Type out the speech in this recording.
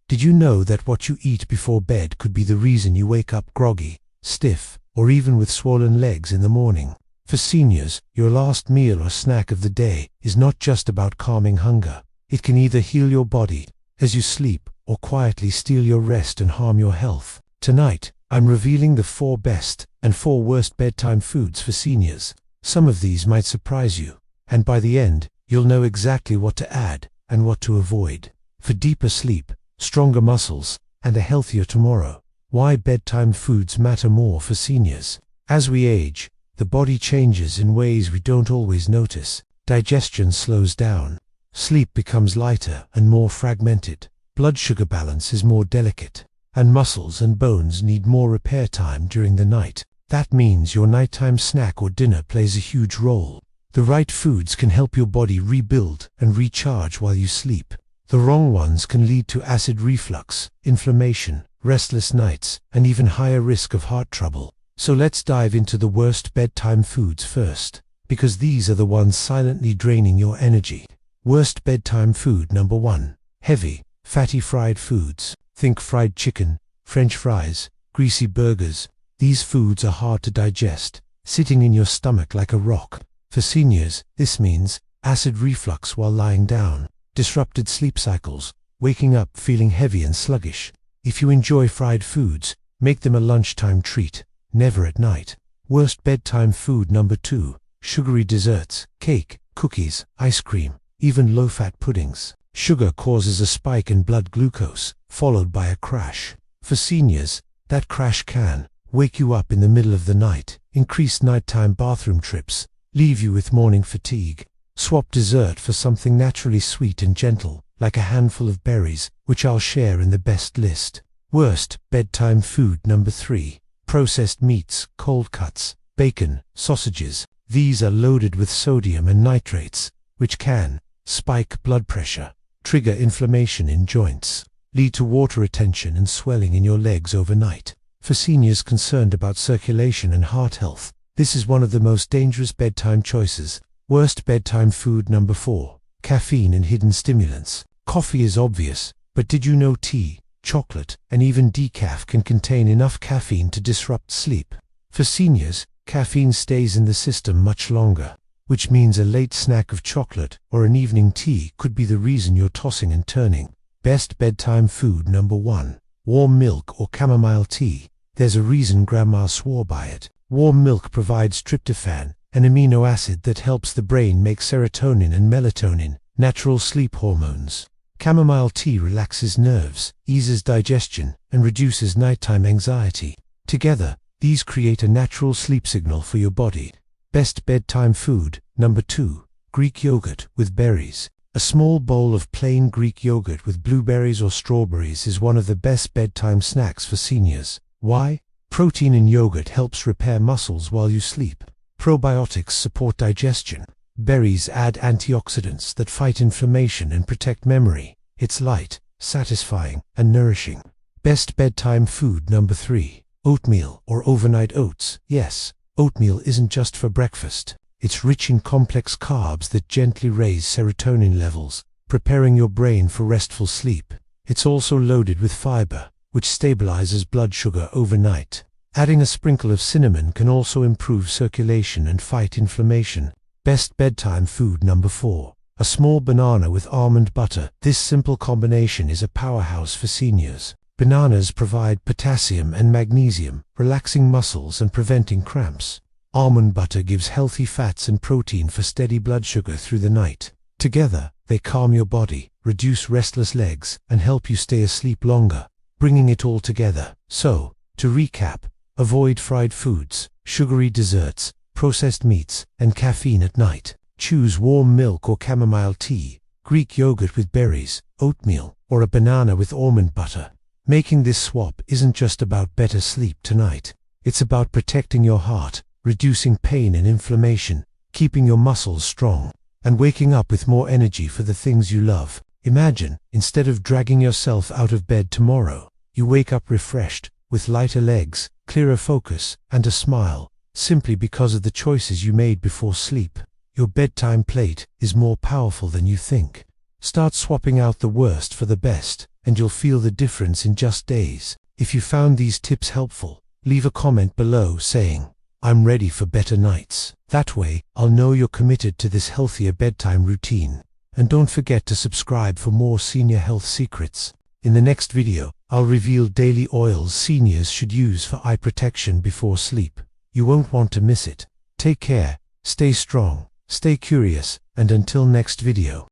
Did you know that what you eat before bed could be the reason you wake up groggy, stiff, or even with swollen legs in the morning? For seniors, your last meal or snack of the day is not just about calming hunger. It can either heal your body as you sleep or quietly steal your rest and harm your health. Tonight, I'm revealing the 4 best and 4 worst bedtime foods for seniors. Some of these might surprise you, and by the end, you'll know exactly what to add and what to avoid. For deeper sleep, stronger muscles, and a healthier tomorrow. Why bedtime foods matter more for seniors. As we age, the body changes in ways we don't always notice. Digestion slows down. Sleep becomes lighter and more fragmented. Blood sugar balance is more delicate. And muscles and bones need more repair time during the night. That means your nighttime snack or dinner plays a huge role. The right foods can help your body rebuild and recharge while you sleep. The wrong ones can lead to acid reflux, inflammation, restless nights, and even higher risk of heart trouble. So let's dive into the worst bedtime foods first, because these are the ones silently draining your energy. Worst bedtime food number 1. Heavy, fatty fried foods. Think fried chicken, French fries, greasy burgers. These foods are hard to digest, sitting in your stomach like a rock. For seniors, this means acid reflux while lying down, disrupted sleep cycles, waking up feeling heavy and sluggish. If you enjoy fried foods, make them a lunchtime treat, never at night. Worst bedtime food number 2. Sugary desserts, cake, cookies, ice cream, even low-fat puddings. Sugar causes a spike in blood glucose, followed by a crash. For seniors, that crash can wake you up in the middle of the night, increase nighttime bathroom trips, leave you with morning fatigue. Swap dessert for something naturally sweet and gentle, like a handful of berries, which I'll share in the best list. Worst bedtime food number 3. Processed meats, cold cuts, bacon, sausages. These are loaded with sodium and nitrates, which can spike blood pressure, trigger inflammation in joints, lead to water retention and swelling in your legs overnight. For seniors concerned about circulation and heart health, this is one of the most dangerous bedtime choices. Worst bedtime food number 4. Caffeine and hidden stimulants. Coffee is obvious, but did you know tea, chocolate, and even decaf can contain enough caffeine to disrupt sleep? For seniors, caffeine stays in the system much longer, which means a late snack of chocolate or an evening tea could be the reason you're tossing and turning. Best bedtime food number 1. Warm milk or chamomile tea. There's a reason Grandma swore by it. Warm milk provides tryptophan, an amino acid that helps the brain make serotonin and melatonin, natural sleep hormones. Chamomile tea relaxes nerves, eases digestion, and reduces nighttime anxiety. Together, these create a natural sleep signal for your body. Best bedtime food number 2. Greek yogurt with berries. A small bowl of plain Greek yogurt with blueberries or strawberries is one of the best bedtime snacks for seniors. Why? Protein in yogurt helps repair muscles while you sleep. Probiotics support digestion. Berries add antioxidants that fight inflammation and protect memory. It's light, satisfying, and nourishing. Best bedtime food number 3. Oatmeal or overnight oats. Yes, oatmeal isn't just for breakfast. It's rich in complex carbs that gently raise serotonin levels, preparing your brain for restful sleep. It's also loaded with fiber, which stabilizes blood sugar overnight. Adding a sprinkle of cinnamon can also improve circulation and fight inflammation. Best bedtime food number 4. A small banana with almond butter. This simple combination is a powerhouse for seniors. Bananas provide potassium and magnesium, relaxing muscles and preventing cramps. Almond butter gives healthy fats and protein for steady blood sugar through the night. Together, they calm your body, reduce restless legs, and help you stay asleep longer, bringing it all together. So, to recap, avoid fried foods, sugary desserts, processed meats, and caffeine at night. Choose warm milk or chamomile tea, Greek yogurt with berries, oatmeal, or a banana with almond butter. Making this swap isn't just about better sleep tonight. It's about protecting your heart, reducing pain and inflammation, keeping your muscles strong, and waking up with more energy for the things you love. Imagine, instead of dragging yourself out of bed tomorrow, you wake up refreshed, with lighter legs, clearer focus, and a smile, simply because of the choices you made before sleep. Your bedtime plate is more powerful than you think. Start swapping out the worst for the best, and you'll feel the difference in just days. If you found these tips helpful, leave a comment below saying, "I'm ready for better nights." That way, I'll know you're committed to this healthier bedtime routine. And don't forget to subscribe for more senior health secrets. In the next video, I'll reveal daily oils seniors should use for eye protection before sleep. You won't want to miss it. Take care, stay strong, stay curious, and until next video.